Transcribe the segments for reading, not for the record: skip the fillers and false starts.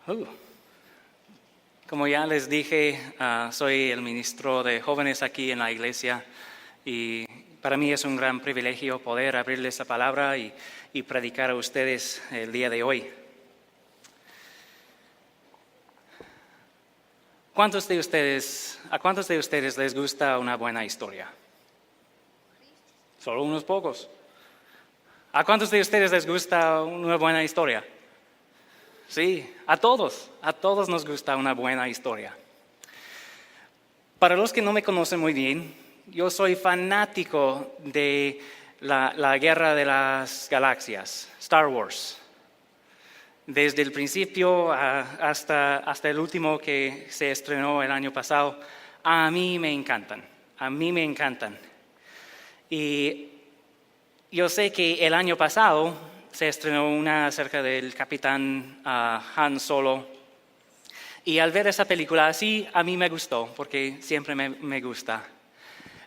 Uh, Como ya les dije, soy el ministro de jóvenes aquí en la iglesia y para mí es un gran privilegio poder abrirles la palabra y predicar a ustedes el día de hoy. ¿A cuántos de ustedes les gusta una buena historia? Solo unos pocos. ¿A cuántos de ustedes les gusta una buena historia? Sí, a todos nos gusta una buena historia. Para los que no me conocen muy bien, yo soy fanático de la Guerra de las Galaxias, Star Wars. Desde el principio hasta el último que se estrenó el año pasado, a mí me encantan. Y yo sé que el año pasado se estrenó una acerca del capitán Han Solo. Y al ver esa película así, a mí me gustó, porque siempre me gusta.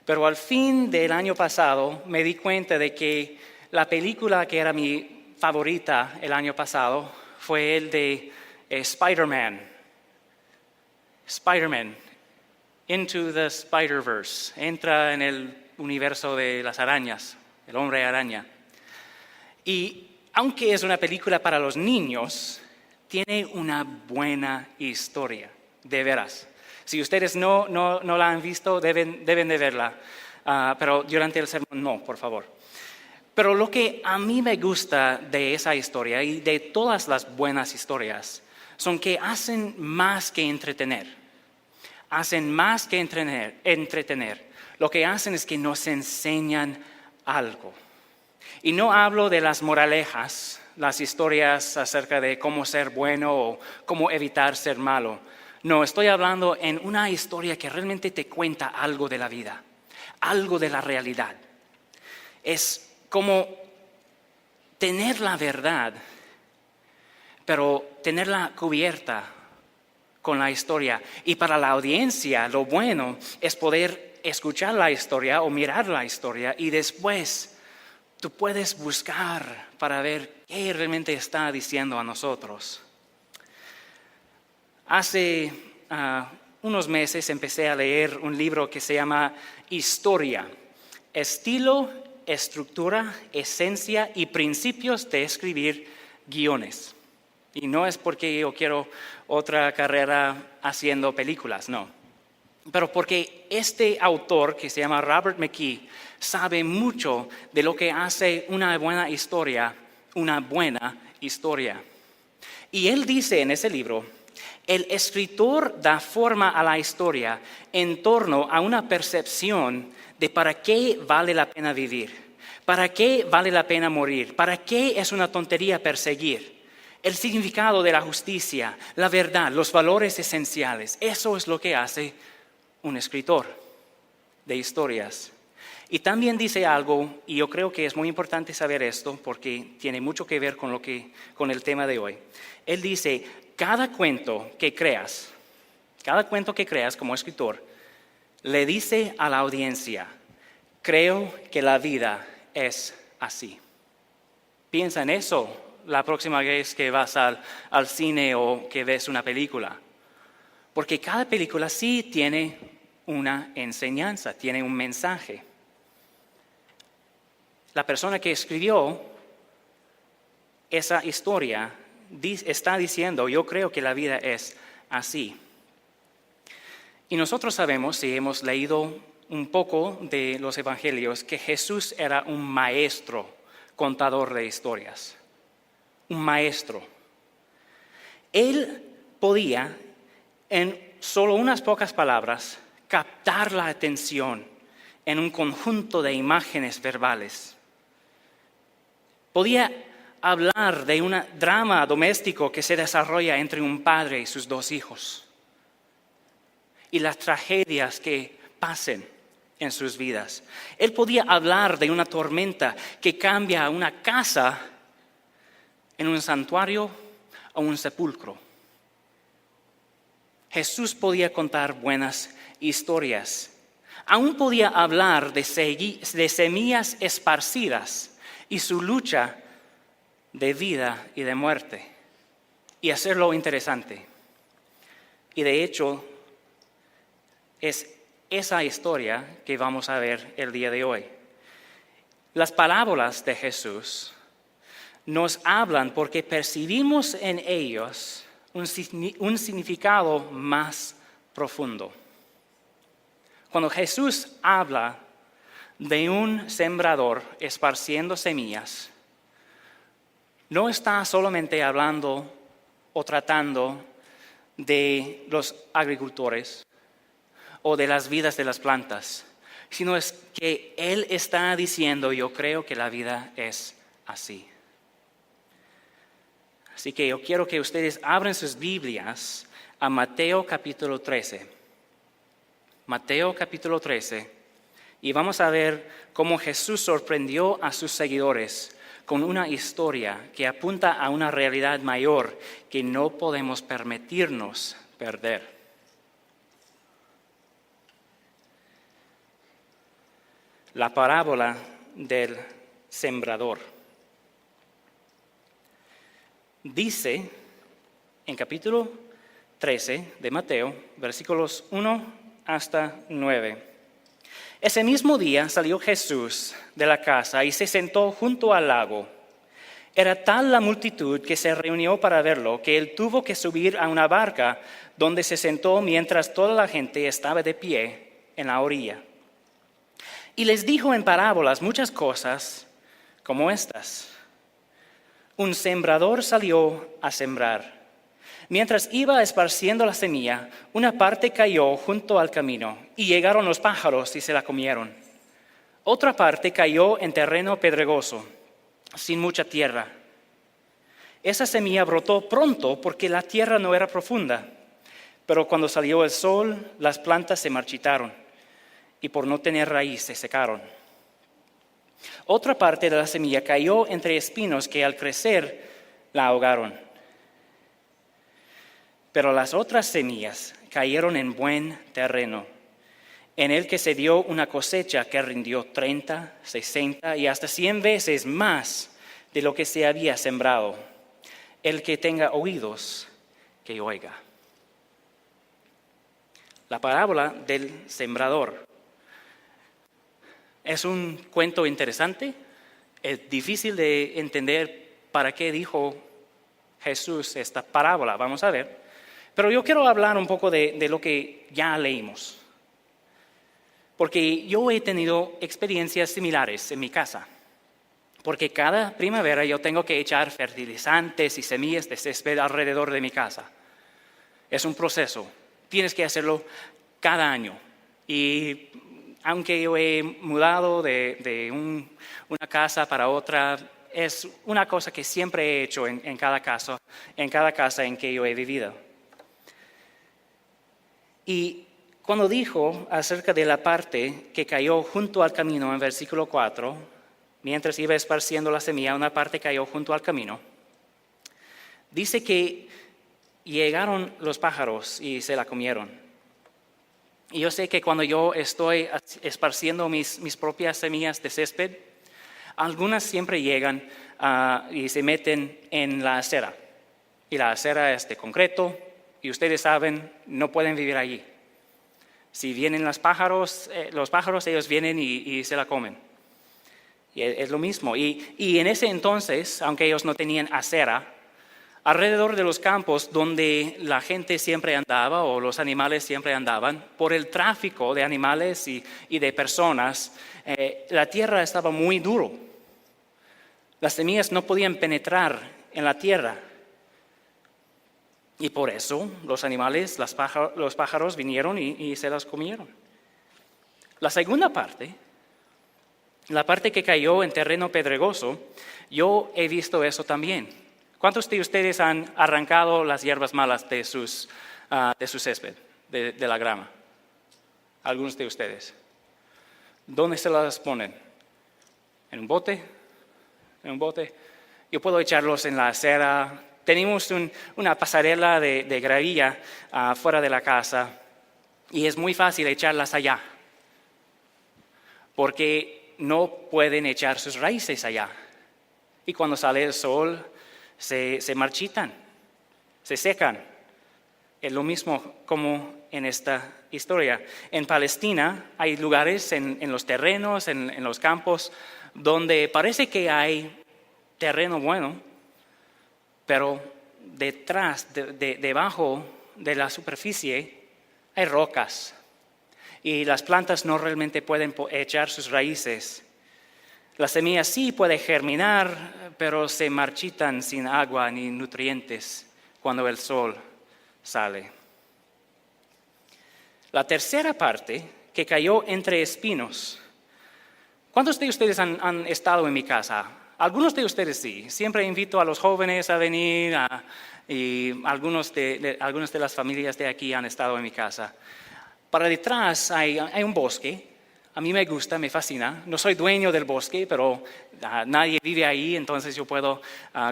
Pero al fin del año pasado me di cuenta de que la película que era mi favorita el año pasado fue el de Spider-Man, Into the Spider-Verse, entra en el universo de las arañas, el hombre araña. Y aunque es una película para los niños, tiene una buena historia, de veras. Si ustedes no la han visto, deben de verla, pero durante el sermón no, por favor. Pero lo que a mí me gusta de esa historia y de todas las buenas historias son que hacen más que entretener. Lo que hacen es que nos enseñan algo. Y no hablo de las moralejas, las historias acerca de cómo ser bueno o cómo evitar ser malo. No, estoy hablando en una historia que realmente te cuenta algo de la vida, algo de la realidad. Es como tener la verdad, pero tenerla cubierta con la historia. Y para la audiencia, lo bueno es poder escuchar la historia o mirar la historia y después tú puedes buscar para ver qué realmente está diciendo a nosotros. Hace unos meses empecé a leer un libro que se llama Historia, estilo, estructura, esencia y principios de escribir guiones. Y no es porque yo quiero otra carrera haciendo películas, no. Pero porque este autor, que se llama Robert McKee, sabe mucho de lo que hace una buena historia. Y él dice en ese libro, el escritor da forma a la historia en torno a una percepción de para qué vale la pena vivir, para qué vale la pena morir, para qué es una tontería perseguir. El significado de la justicia, la verdad, los valores esenciales, eso es lo que hace un escritor de historias. Y también dice algo, y yo creo que es muy importante saber esto porque tiene mucho que ver con el tema de hoy. Él dice, cada cuento que creas como escritor, le dice a la audiencia, creo que la vida es así. Piensa en eso la próxima vez que vas al cine o que ves una película. Porque cada película sí tiene una enseñanza, tiene un mensaje. La persona que escribió esa historia está diciendo, yo creo que la vida es así. Y nosotros sabemos, si hemos leído un poco de los evangelios, que Jesús era un maestro contador de historias. Un maestro. Él podía, en solo unas pocas palabras, captar la atención en un conjunto de imágenes verbales. Podía hablar de un drama doméstico que se desarrolla entre un padre y sus dos hijos y las tragedias que pasen en sus vidas. Él podía hablar de una tormenta que cambia una casa en un santuario o un sepulcro. Jesús podía contar buenas historias. Aún podía hablar de semillas esparcidas y su lucha de vida y de muerte. y hacerlo interesante. Y de hecho, es esa historia que vamos a ver el día de hoy. Las parábolas de Jesús nos hablan porque percibimos en ellos un significado más profundo. Cuando Jesús habla de un sembrador esparciendo semillas, no está solamente hablando o tratando de los agricultores o de las vidas de las plantas, sino es que Él está diciendo, yo creo que la vida es así. Así que yo quiero que ustedes abran sus Biblias a Mateo capítulo 13. Mateo capítulo 13. Y vamos a ver cómo Jesús sorprendió a sus seguidores con una historia que apunta a una realidad mayor que no podemos permitirnos perder. La parábola del sembrador. Dice en capítulo 13 de Mateo, versículos 1 hasta 9. Ese mismo día salió Jesús de la casa y se sentó junto al lago. Era tal la multitud que se reunió para verlo, que él tuvo que subir a una barca donde se sentó mientras toda la gente estaba de pie en la orilla. Y les dijo en parábolas muchas cosas como estas. Un sembrador salió a sembrar. Mientras iba esparciendo la semilla, una parte cayó junto al camino y llegaron los pájaros y se la comieron. Otra parte cayó en terreno pedregoso, sin mucha tierra. Esa semilla brotó pronto porque la tierra no era profunda, pero cuando salió el sol, las plantas se marchitaron y por no tener raíz se secaron. Otra parte de la semilla cayó entre espinos que al crecer la ahogaron. Pero las otras semillas cayeron en buen terreno, en el que se dio una cosecha que rindió 30, 60 y hasta 100 veces más de lo que se había sembrado. El que tenga oídos, que oiga. La parábola del sembrador. Es un cuento interesante, es difícil de entender para qué dijo Jesús esta parábola, vamos a ver. Pero yo quiero hablar un poco de lo que ya leímos, porque yo he tenido experiencias similares en mi casa, porque cada primavera yo tengo que echar fertilizantes y semillas de césped alrededor de mi casa. Es un proceso, tienes que hacerlo cada año y aunque yo he mudado de una casa para otra, es una cosa que siempre he hecho en cada casa en que yo he vivido. Y cuando dijo acerca de la parte que cayó junto al camino en versículo 4, mientras iba esparciendo la semilla, una parte cayó junto al camino, dice que llegaron los pájaros y se la comieron. Y yo sé que cuando yo estoy esparciendo mis propias semillas de césped, algunas siempre llegan y se meten en la acera. Y la acera es de concreto y ustedes saben, no pueden vivir allí. Si vienen los pájaros ellos vienen y se la comen. Y es lo mismo. Y en ese entonces, aunque ellos no tenían acera, alrededor de los campos donde la gente siempre andaba o los animales siempre andaban, por el tráfico de animales y de personas, la tierra estaba muy duro. Las semillas no podían penetrar en la tierra. Y por eso los animales, los pájaros vinieron y se las comieron. La segunda parte, la parte que cayó en terreno pedregoso, yo he visto eso también. ¿Cuántos de ustedes han arrancado las hierbas malas de su césped, de la grama? Algunos de ustedes. ¿Dónde se las ponen? ¿En un bote? ¿En un bote? Yo puedo echarlos en la acera. Tenemos una pasarela de gravilla fuera de la casa y es muy fácil echarlas allá porque no pueden echar sus raíces allá. Y cuando sale el sol se marchitan. se secan. Es lo mismo como en esta historia. En Palestina hay lugares en los terrenos, en los campos, donde parece que hay terreno bueno, pero debajo de la superficie hay rocas y las plantas no realmente pueden echar sus raíces. La semilla sí puede germinar, pero se marchitan sin agua ni nutrientes cuando el sol sale. La tercera parte, que cayó entre espinos. ¿Cuántos de ustedes han estado en mi casa? Algunos de ustedes sí. Siempre invito a los jóvenes a venir y algunas de las familias de aquí han estado en mi casa. Para detrás hay un bosque. A mí me gusta, me fascina. No soy dueño del bosque, pero nadie vive ahí, entonces yo puedo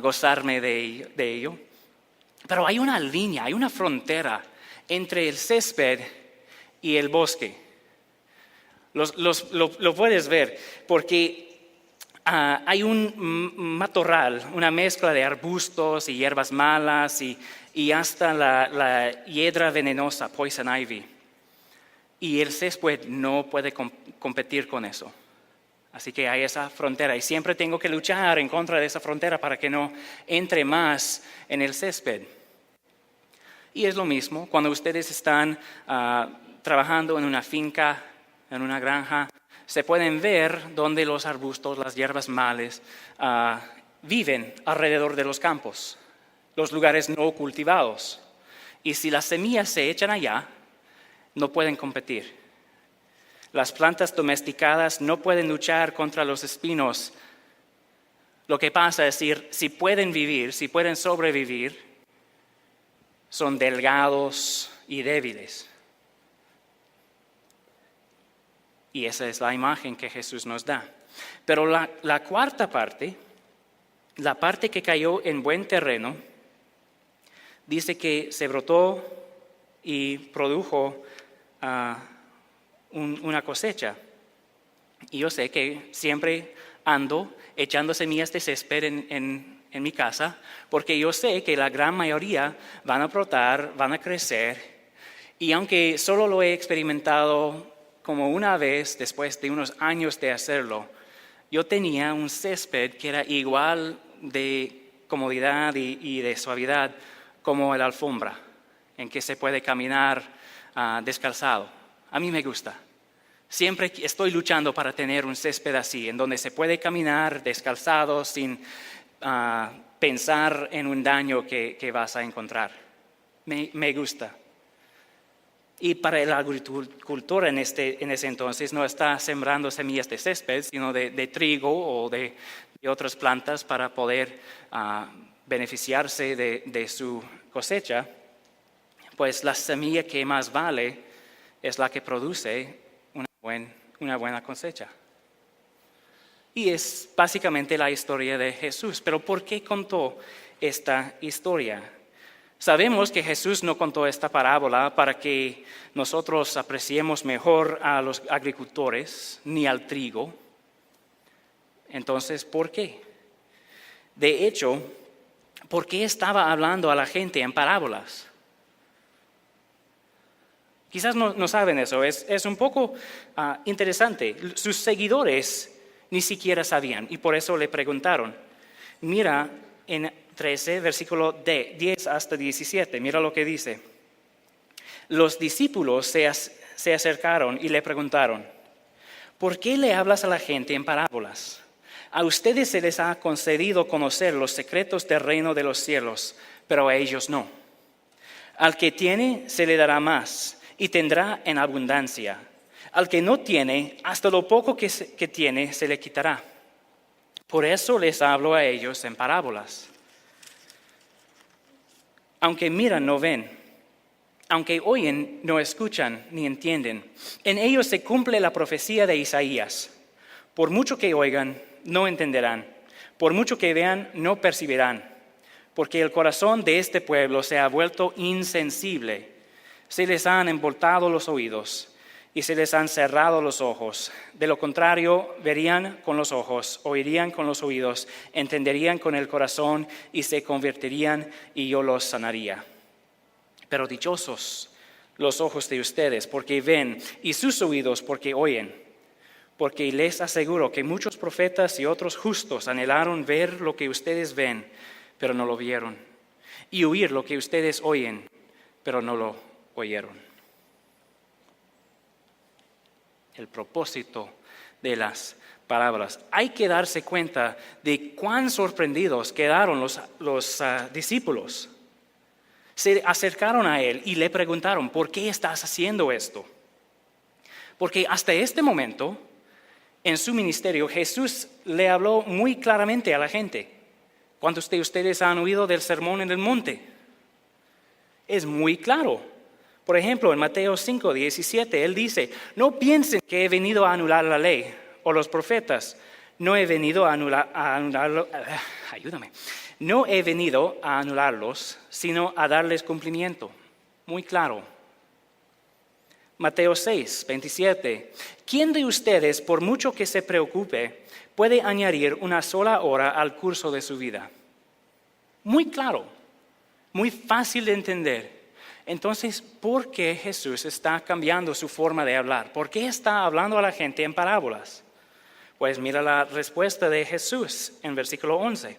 gozarme de ello. Pero hay una línea, hay una frontera entre el césped y el bosque. Lo puedes ver porque hay un matorral, una mezcla de arbustos y hierbas malas y hasta la hiedra venenosa, poison ivy. Y el césped no puede competir con eso. Así que hay esa frontera y siempre tengo que luchar en contra de esa frontera para que no entre más en el césped. Y es lo mismo cuando ustedes están trabajando en una finca, en una granja, se pueden ver donde los arbustos, las hierbas malas, viven alrededor de los campos, los lugares no cultivados. Y si las semillas se echan allá, no pueden competir. Las plantas domesticadas no pueden luchar contra los espinos. Lo que pasa es que si pueden vivir, si pueden sobrevivir, son delgados y débiles. Y esa es la imagen que Jesús nos da. Pero la cuarta parte, la parte que cayó en buen terreno, dice que se brotó y produjo una cosecha. Y yo sé que siempre ando echando semillas de césped en mi casa, porque yo sé que la gran mayoría van a brotar, van a crecer. Y aunque solo lo he experimentado como una vez después de unos años de hacerlo, yo tenía un césped que era igual de comodidad y de suavidad como la alfombra, en que se puede caminar descalzado. A mí me gusta. Siempre estoy luchando para tener un césped así, en donde se puede caminar descalzado sin pensar en un daño que vas a encontrar. Me gusta. Y para el agricultor en ese entonces no está sembrando semillas de césped, sino de trigo o de otras plantas para poder beneficiarse de su cosecha. Pues la semilla que más vale es la que produce una buena cosecha. Y es básicamente la historia de Jesús. Pero ¿por qué contó esta historia? Sabemos que Jesús no contó esta parábola para que nosotros apreciemos mejor a los agricultores ni al trigo. Entonces, ¿por qué? De hecho, ¿por qué estaba hablando a la gente en parábolas? Quizás no saben eso, es un poco interesante. Sus seguidores ni siquiera sabían y por eso le preguntaron. Mira en 13, versículo 10 hasta 17, mira lo que dice. Los discípulos se acercaron y le preguntaron, ¿por qué le hablas a la gente en parábolas? A ustedes se les ha concedido conocer los secretos del reino de los cielos, pero a ellos no. Al que tiene se le dará más y tendrá en abundancia. Al que no tiene, hasta lo poco que tiene se le quitará. Por eso les hablo a ellos en parábolas. Aunque miran, no ven. Aunque oyen, no escuchan ni entienden. En ellos se cumple la profecía de Isaías. Por mucho que oigan, no entenderán. Por mucho que vean, no percibirán. Porque el corazón de este pueblo se ha vuelto insensible. Se les han emboltado los oídos y se les han cerrado los ojos. De lo contrario, verían con los ojos, oirían con los oídos, entenderían con el corazón y se convertirían y yo los sanaría. Pero dichosos los ojos de ustedes porque ven y sus oídos porque oyen. Porque les aseguro que muchos profetas y otros justos anhelaron ver lo que ustedes ven, pero no lo vieron. Y oír lo que ustedes oyen, pero no lo oyeron. El propósito de las parábolas. Hay que darse cuenta de cuán sorprendidos quedaron los discípulos. Se acercaron a él y le preguntaron, ¿por qué estás haciendo esto? Porque hasta este momento, en su ministerio, Jesús le habló muy claramente a la gente. ¿Cuántos de ustedes han oído del sermón en el monte? Es muy claro. Por ejemplo, en Mateo 5:17, él dice, no piensen que he venido a anular la ley o los profetas. No he venido a No he venido a anularlos, sino a darles cumplimiento. Muy claro. Mateo 6:27, ¿quién de ustedes, por mucho que se preocupe, puede añadir una sola hora al curso de su vida? Muy claro, muy fácil de entender. Entonces, ¿por qué Jesús está cambiando su forma de hablar? ¿Por qué está hablando a la gente en parábolas? Pues mira la respuesta de Jesús en versículo 11.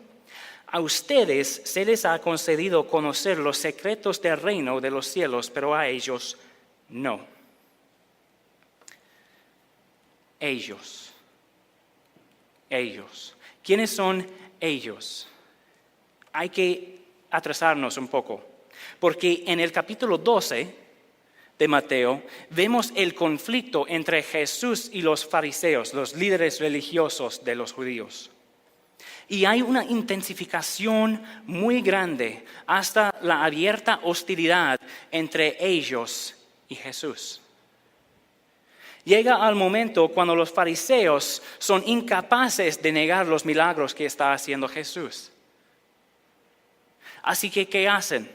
A ustedes se les ha concedido conocer los secretos del reino de los cielos, pero a ellos no. Ellos. ¿Quiénes son ellos? Hay que atrasarnos un poco. Porque en el capítulo 12 de Mateo vemos el conflicto entre Jesús y los fariseos, los líderes religiosos de los judíos. Y hay una intensificación muy grande hasta la abierta hostilidad entre ellos y Jesús. Llega al momento cuando los fariseos son incapaces de negar los milagros que está haciendo Jesús. Así que, ¿qué hacen?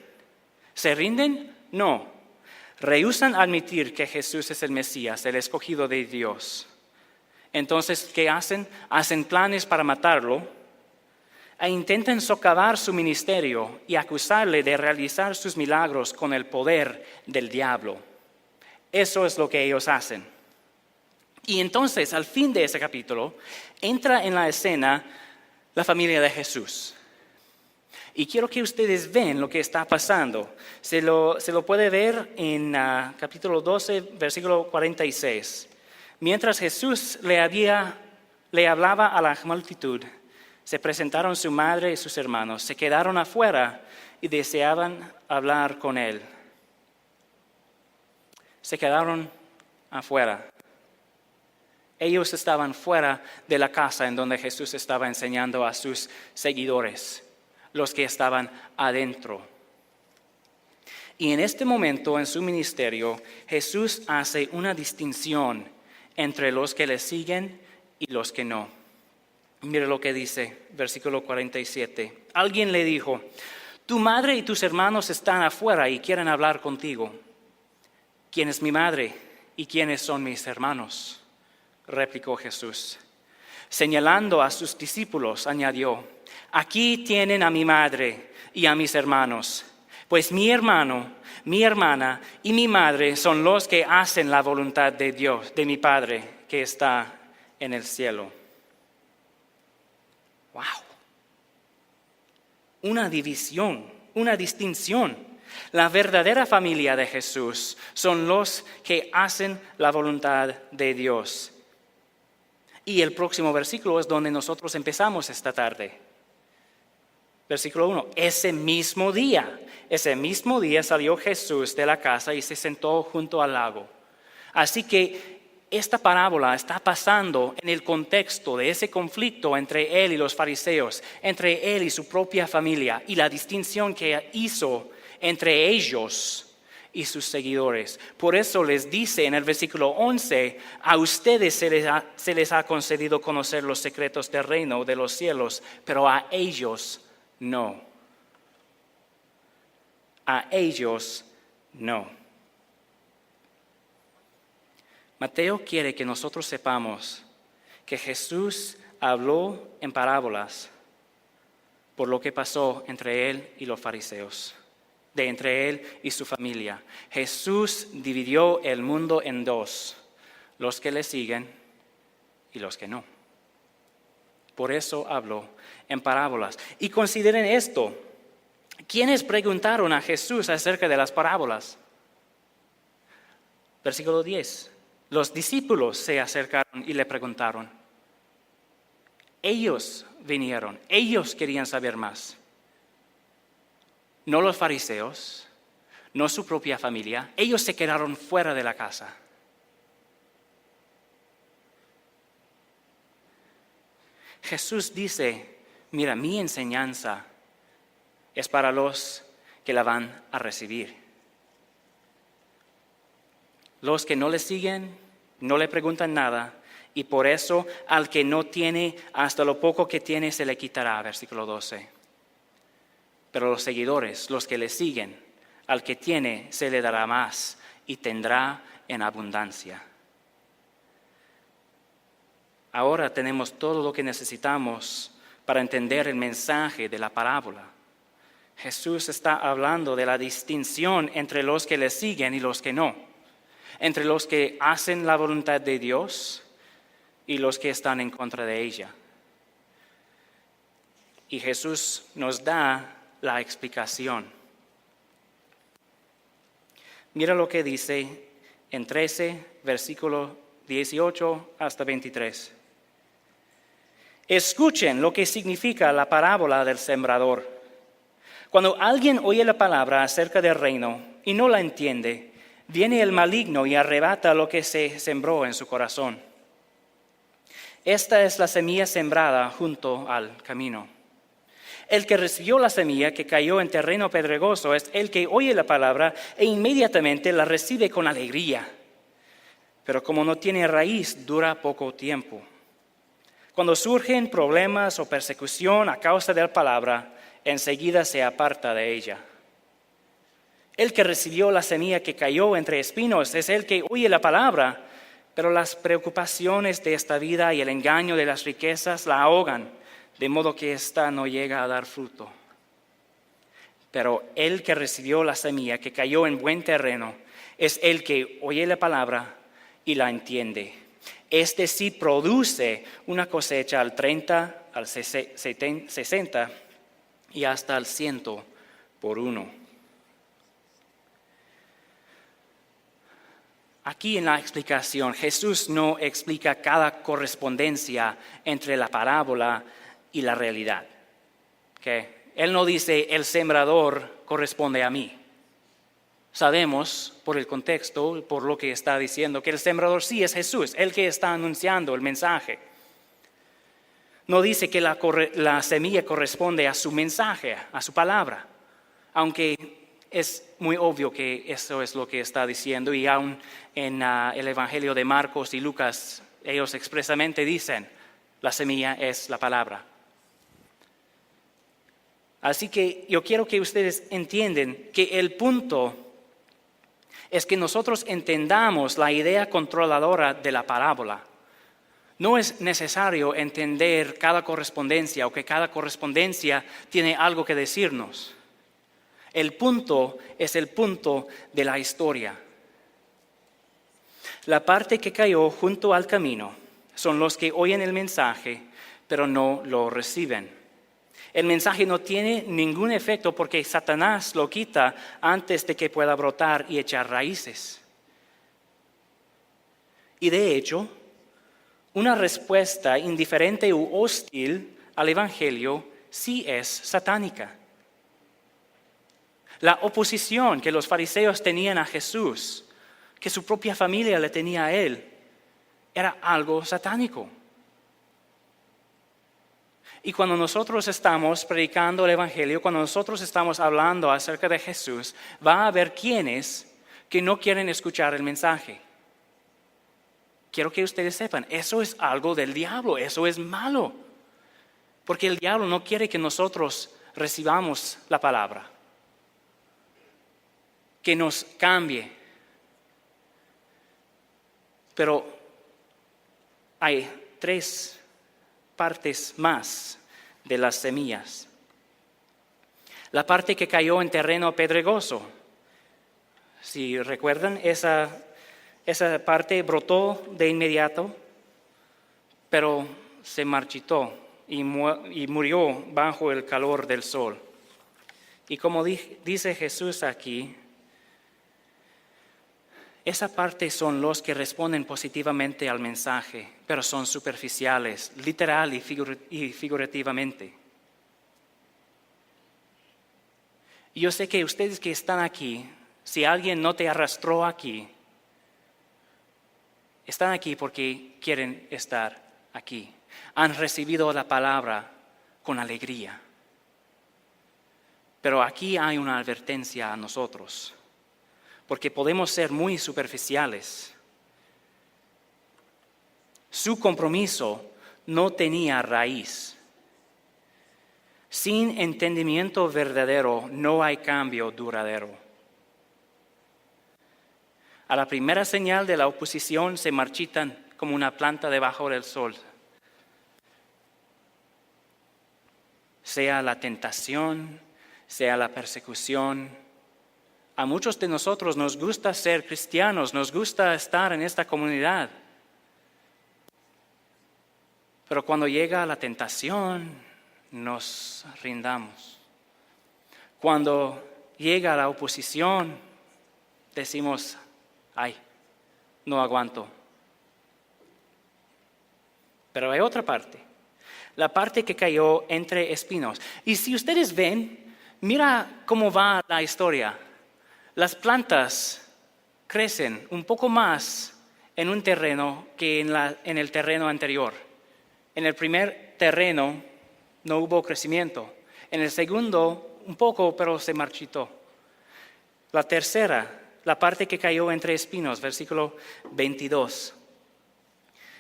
¿Se rinden? No. Rehúsan admitir que Jesús es el Mesías, el escogido de Dios. Entonces, ¿qué hacen? Hacen planes para matarlo e intentan socavar su ministerio y acusarle de realizar sus milagros con el poder del diablo. Eso es lo que ellos hacen. Y entonces, al fin de ese capítulo, entra en la escena la familia de Jesús. Y quiero que ustedes vean lo que está pasando. Se lo puede ver en capítulo 12, versículo 46. Mientras Jesús le hablaba a la multitud, se presentaron su madre y sus hermanos. Se quedaron afuera y deseaban hablar con él. Se quedaron afuera. Ellos estaban fuera de la casa en donde Jesús estaba enseñando a sus seguidores. Los que estaban adentro. Y en este momento en su ministerio, Jesús hace una distinción entre los que le siguen y los que no. Mire lo que dice, versículo 47. Alguien le dijo, tu madre y tus hermanos están afuera y quieren hablar contigo. ¿Quién es mi madre y quiénes son mis hermanos? Replicó Jesús. Señalando a sus discípulos, añadió, aquí tienen a mi madre y a mis hermanos, pues mi hermano, mi hermana y mi madre son los que hacen la voluntad de Dios, de mi Padre que está en el cielo. ¡Wow! Una división, una distinción. La verdadera familia de Jesús son los que hacen la voluntad de Dios. Y el próximo versículo es donde nosotros empezamos esta tarde. Versículo 1. Ese mismo día salió Jesús de la casa y se sentó junto al lago. Así que esta parábola está pasando en el contexto de ese conflicto entre él y los fariseos, entre él y su propia familia y la distinción que hizo entre ellos y sus seguidores. Por eso les dice en el versículo 11, a ustedes se les ha concedido conocer los secretos del reino de los cielos, pero a ellos no. A ellos no. Mateo quiere que nosotros sepamos que Jesús habló en parábolas por lo que pasó entre él y los fariseos, entre él y su familia. Jesús dividió el mundo en dos, los que le siguen y los que no. Por eso habló en parábolas. Y consideren esto, ¿quiénes preguntaron a Jesús acerca de las parábolas? Versículo 10. Los discípulos se acercaron y le preguntaron. Ellos vinieron, ellos querían saber más. No los fariseos, no su propia familia, ellos se quedaron fuera de la casa. Jesús dice, mira, mi enseñanza es para los que la van a recibir. Los que no le siguen, no le preguntan nada, y por eso al que no tiene, hasta lo poco que tiene se le quitará, versículo 12. Pero los seguidores, los que le siguen, al que tiene se le dará más y tendrá en abundancia. Ahora tenemos todo lo que necesitamos para entender el mensaje de la parábola. Jesús está hablando de la distinción entre los que le siguen y los que no, entre los que hacen la voluntad de Dios y los que están en contra de ella. Y Jesús nos da la explicación. Mira lo que dice en 13, versículo 18 hasta 23. Escuchen lo que significa la parábola del sembrador. Cuando alguien oye la palabra acerca del reino y no la entiende, viene el maligno y arrebata lo que se sembró en su corazón. Esta es la semilla sembrada junto al camino. El que recibió la semilla que cayó en terreno pedregoso es el que oye la palabra e inmediatamente la recibe con alegría. Pero como no tiene raíz, dura poco tiempo. Cuando surgen problemas o persecución a causa de la palabra, enseguida se aparta de ella. El que recibió la semilla que cayó entre espinos es el que oye la palabra, pero las preocupaciones de esta vida y el engaño de las riquezas la ahogan, de modo que ésta no llega a dar fruto. Pero el que recibió la semilla que cayó en buen terreno es el que oye la palabra y la entiende. Este sí produce una cosecha al 30, al 60 y hasta al 100 por uno. Aquí en la explicación, Jesús no explica cada correspondencia entre la parábola y la realidad. ¿Okay? Él no dice, el sembrador corresponde a mí. Sabemos por el contexto, por lo que está diciendo, que el sembrador sí es Jesús, el que está anunciando el mensaje. No dice que la semilla corresponde a su mensaje, a su palabra, aunque es muy obvio que eso es lo que está diciendo, y aún en el Evangelio de Marcos y Lucas, ellos expresamente dicen, la semilla es la palabra. Así que yo quiero que ustedes entiendan que el punto es que nosotros entendamos la idea controladora de la parábola. No es necesario entender cada correspondencia o que cada correspondencia tiene algo que decirnos. El punto es el punto de la historia. La parte que cayó junto al camino son los que oyen el mensaje, pero no lo reciben. El mensaje no tiene ningún efecto porque Satanás lo quita antes de que pueda brotar y echar raíces. Y de hecho, una respuesta indiferente u hostil al Evangelio sí es satánica. La oposición que los fariseos tenían a Jesús, que su propia familia le tenía a él, era algo satánico. Y cuando nosotros estamos predicando el Evangelio, cuando nosotros estamos hablando acerca de Jesús, va a haber quienes que no quieren escuchar el mensaje. Quiero que ustedes sepan, eso es algo del diablo, eso es malo. Porque el diablo no quiere que nosotros recibamos la palabra, que nos cambie. Pero hay 3 partes más de las semillas. La parte que cayó en terreno pedregoso. Si recuerdan, esa parte brotó de inmediato, pero se marchitó y murió bajo el calor del sol. Y como dice Jesús aquí, esa parte son los que responden positivamente al mensaje, pero son superficiales, literal y figurativamente. Y yo sé que ustedes que están aquí, si alguien no te arrastró aquí, están aquí porque quieren estar aquí. Han recibido la palabra con alegría. Pero aquí hay una advertencia a nosotros, porque podemos ser muy superficiales. Su compromiso no tenía raíz. Sin entendimiento verdadero no hay cambio duradero. A la primera señal de la oposición se marchitan como una planta debajo del sol. Sea la tentación, sea la persecución. A muchos de nosotros nos gusta ser cristianos, nos gusta estar en esta comunidad. Pero cuando llega la tentación, nos rindamos. Cuando llega la oposición, decimos, ay, no aguanto. Pero hay otra parte, la parte que cayó entre espinos. Y si ustedes ven, mira cómo va la historia. Las plantas crecen un poco más en un terreno que en el terreno anterior. En el primer terreno no hubo crecimiento. En el segundo, un poco, pero se marchitó. La tercera, la parte que cayó entre espinos, versículo 22.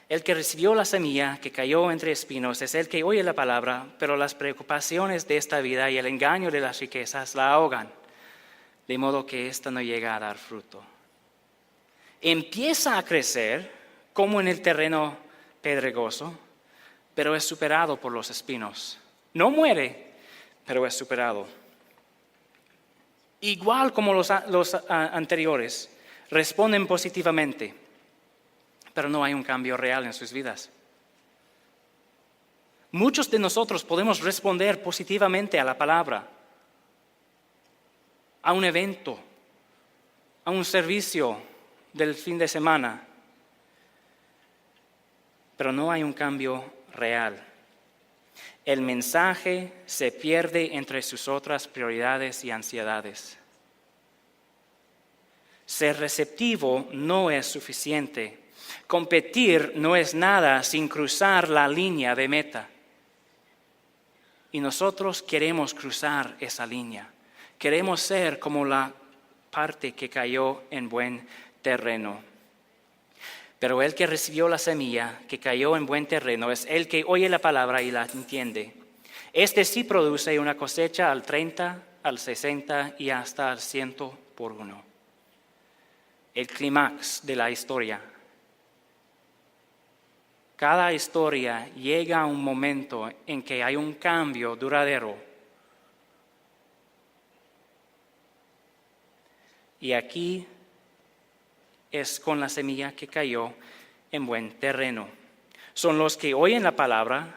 El que recibió la semilla que cayó entre espinos es el que oye la palabra, pero las preocupaciones de esta vida y el engaño de las riquezas la ahogan, de modo que ésta no llega a dar fruto. Empieza a crecer como en el terreno pedregoso, pero es superado por los espinos. No muere, pero es superado. Igual como los anteriores, responden positivamente, pero no hay un cambio real en sus vidas. Muchos de nosotros podemos responder positivamente a la palabra, a un evento, a un servicio del fin de semana, pero no hay un cambio real. El mensaje se pierde entre sus otras prioridades y ansiedades. Ser receptivo no es suficiente. Competir no es nada sin cruzar la línea de meta. Y nosotros queremos cruzar esa línea. Queremos ser como la parte que cayó en buen terreno. Pero el que recibió la semilla que cayó en buen terreno es el que oye la palabra y la entiende. Este sí produce una cosecha al 30, al 60 y hasta al 100 por uno. El clímax de la historia. Cada historia llega a un momento en que hay un cambio duradero. Y aquí es con la semilla que cayó en buen terreno. Son los que oyen la palabra,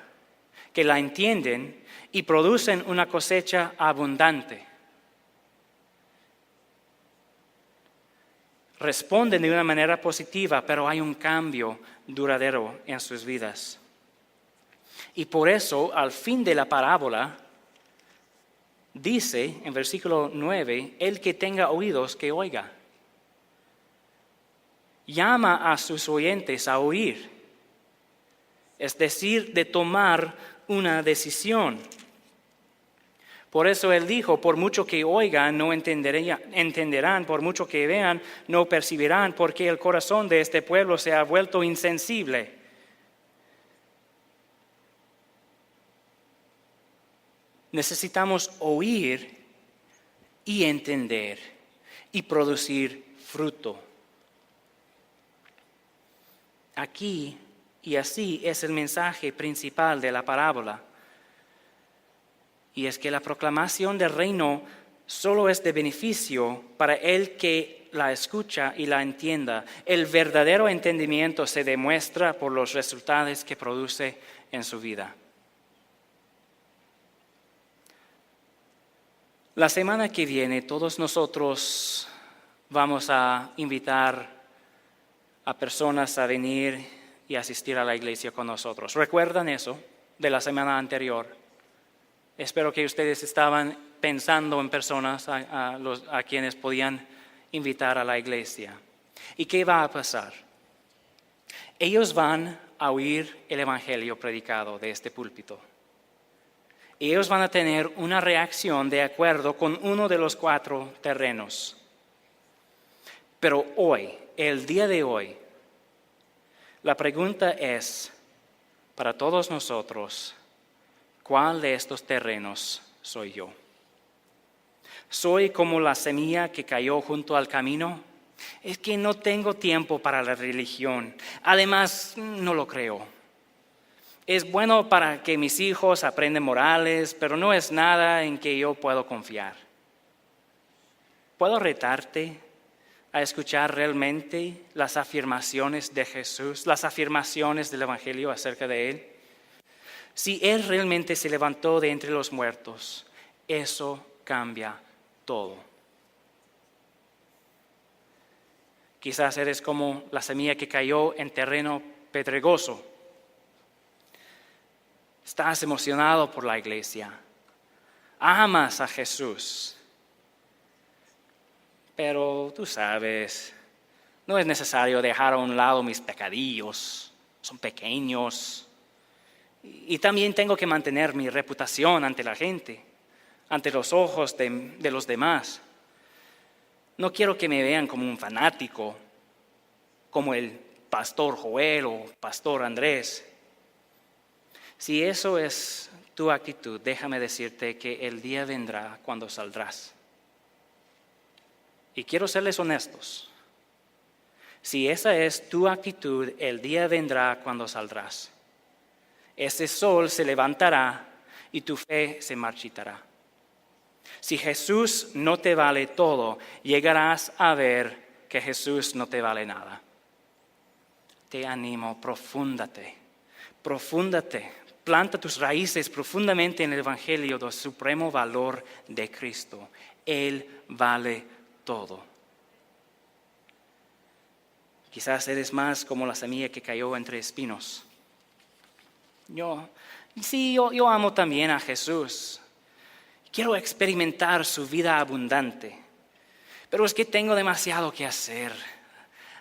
que la entienden y producen una cosecha abundante. Responden de una manera positiva, pero hay un cambio duradero en sus vidas. Y por eso, al fin de la parábola, dice en versículo 9, el que tenga oídos que oiga. Llama a sus oyentes a oír, es decir, de tomar una decisión. Por eso él dijo, por mucho que oigan, no entenderán, por mucho que vean, no percibirán, porque el corazón de este pueblo se ha vuelto insensible. Necesitamos oír y entender y producir fruto. Aquí y así es el mensaje principal de la parábola. Y es que la proclamación del reino solo es de beneficio para el que la escucha y la entienda. El verdadero entendimiento se demuestra por los resultados que produce en su vida. La semana que viene todos nosotros vamos a invitar a personas a venir y asistir a la iglesia con nosotros. ¿Recuerdan eso de la semana anterior? Espero que ustedes estaban pensando en personas a quienes podían invitar a la iglesia. ¿Y qué va a pasar? Ellos van a oír el evangelio predicado de este púlpito. Ellos van a tener una reacción de acuerdo con uno de los 4 terrenos. Pero hoy, el día de hoy, la pregunta es, para todos nosotros, ¿cuál de estos terrenos soy yo? ¿Soy como la semilla que cayó junto al camino? Es que no tengo tiempo para la religión. Además, no lo creo. Es bueno para que mis hijos aprendan morales, pero no es nada en que yo puedo confiar. ¿Puedo retarte a escuchar realmente las afirmaciones de Jesús, las afirmaciones del Evangelio acerca de Él? Si Él realmente se levantó de entre los muertos, eso cambia todo. Quizás eres como la semilla que cayó en terreno pedregoso. Estás emocionado por la iglesia. Amas a Jesús. Pero tú sabes, no es necesario dejar a un lado mis pecadillos. Son pequeños. Y también tengo que mantener mi reputación ante la gente, ante los ojos de los demás. No quiero que me vean como un fanático, como el pastor Joel o pastor Andrés. Si eso es tu actitud, déjame decirte que el día vendrá cuando saldrás. Y quiero serles honestos. Si esa es tu actitud, el día vendrá cuando saldrás. Ese sol se levantará y tu fe se marchitará. Si Jesús no te vale todo, llegarás a ver que Jesús no te vale nada. Te animo, profúndate, planta tus raíces profundamente en el Evangelio del supremo valor de Cristo. Él vale todo. Quizás eres más como la semilla que cayó entre espinos. Yo amo también a Jesús. Quiero experimentar su vida abundante, pero es que tengo demasiado que hacer.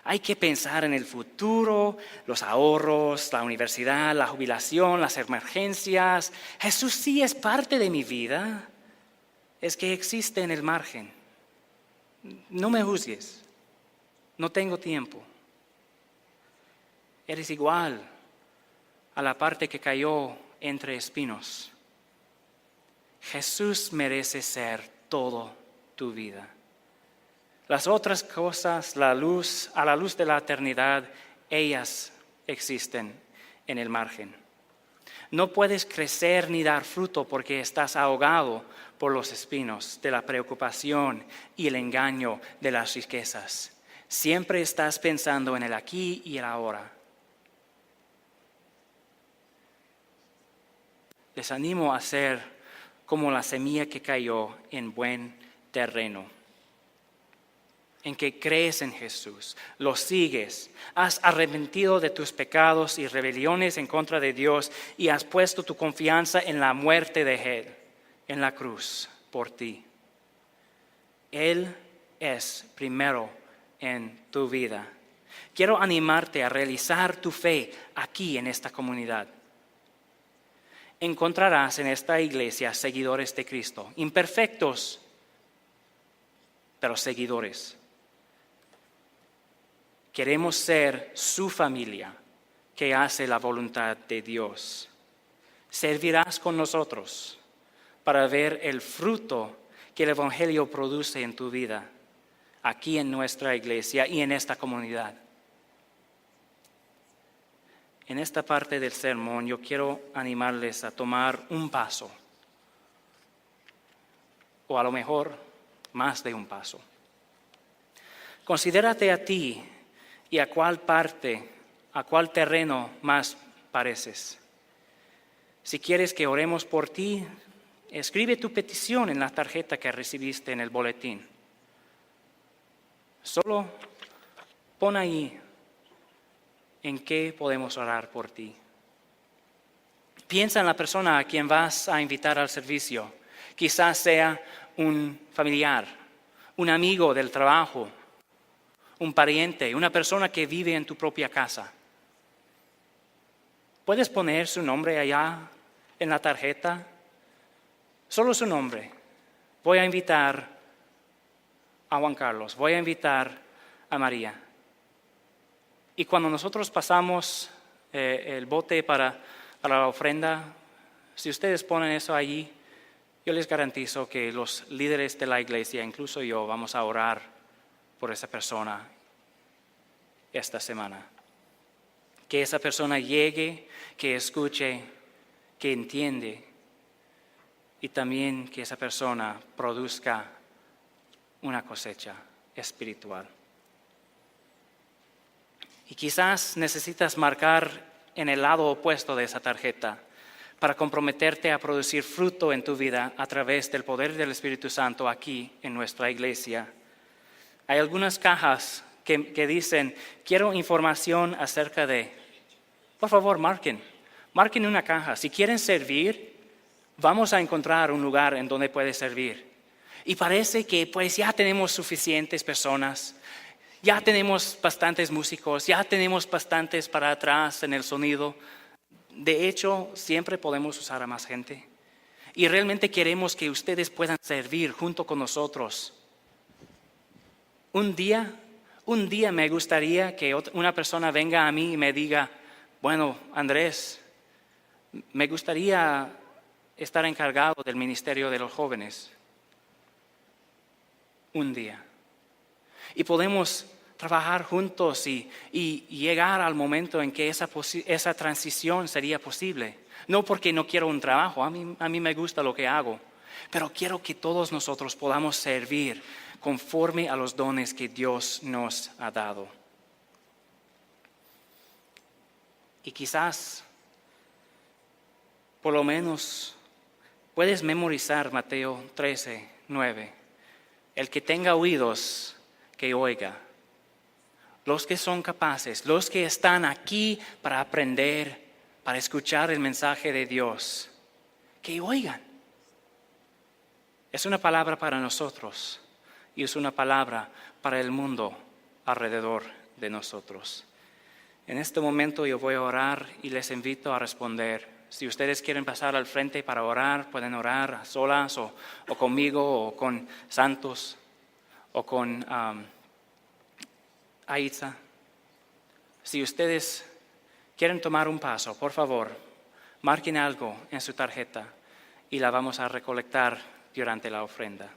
Hay que pensar en el futuro, los ahorros, la universidad, la jubilación, las emergencias. Jesús sí es parte de mi vida. Es que existe en el margen. No me juzgues. No tengo tiempo. Eres igual a la parte que cayó entre espinos. Jesús merece ser todo tu vida. Las otras cosas, a la luz de la eternidad, ellas existen en el margen. No puedes crecer ni dar fruto porque estás ahogado por los espinos de la preocupación y el engaño de las riquezas. Siempre estás pensando en el aquí y el ahora. Les animo a ser como la semilla que cayó en buen terreno, en que crees en Jesús, lo sigues, has arrepentido de tus pecados y rebeliones en contra de Dios y has puesto tu confianza en la muerte de Él, en la cruz, por ti. Él es primero en tu vida. Quiero animarte a realizar tu fe aquí en esta comunidad. Encontrarás en esta iglesia seguidores de Cristo, imperfectos, pero seguidores. Queremos ser su familia que hace la voluntad de Dios. Servirás con nosotros para ver el fruto que el Evangelio produce en tu vida, aquí en nuestra iglesia y en esta comunidad. en esta parte del sermón yo quiero animarles a tomar un paso, o a lo mejor más de un paso. Considérate a ti y a cuál parte, a cuál terreno más pareces. Si quieres que oremos por ti, escribe tu petición en la tarjeta que recibiste en el boletín. Solo pon ahí en qué podemos orar por ti. Piensa en la persona a quien vas a invitar al servicio. Quizás sea un familiar, un amigo del trabajo, un pariente, una persona que vive en tu propia casa. ¿Puedes poner su nombre allá en la tarjeta? Solo su nombre. Voy a invitar a Juan Carlos, voy a invitar a María. Y cuando nosotros pasamos el bote para la ofrenda, si ustedes ponen eso allí, yo les garantizo que los líderes de la iglesia, incluso yo, vamos a orar por esa persona esta semana. Que esa persona llegue, que escuche, que entiende y también que esa persona produzca una cosecha espiritual. Y quizás necesitas marcar en el lado opuesto de esa tarjeta para comprometerte a producir fruto en tu vida a través del poder del Espíritu Santo aquí en nuestra iglesia. Hay algunas cajas que dicen, quiero información acerca de. Por favor, marquen una caja. Si quieren servir, vamos a encontrar un lugar en donde puede servir. Y parece que pues ya tenemos suficientes personas, ya tenemos bastantes músicos, ya tenemos bastantes para atrás en el sonido. De hecho, siempre podemos usar a más gente. Y realmente queremos que ustedes puedan servir junto con nosotros. Un día me gustaría que una persona venga a mí y me diga, bueno, Andrés, me gustaría estar encargado del ministerio de los jóvenes. Un día. Y podemos trabajar juntos y llegar al momento en que esa transición sería posible. No porque no quiero un trabajo, a mí me gusta lo que hago, pero quiero que todos nosotros podamos servir conforme a los dones que Dios nos ha dado. Y quizás, por lo menos, puedes memorizar Mateo 13:9. El que tenga oídos, que oiga. Los que son capaces, los que están aquí para aprender, para escuchar el mensaje de Dios, que oigan. Es una palabra para nosotros y es una palabra para el mundo alrededor de nosotros. En este momento yo voy a orar y les invito a responder. Si ustedes quieren pasar al frente para orar, pueden orar a solas o conmigo o con Santos o con Aitza. Si ustedes quieren tomar un paso, por favor, marquen algo en su tarjeta y la vamos a recolectar durante la ofrenda.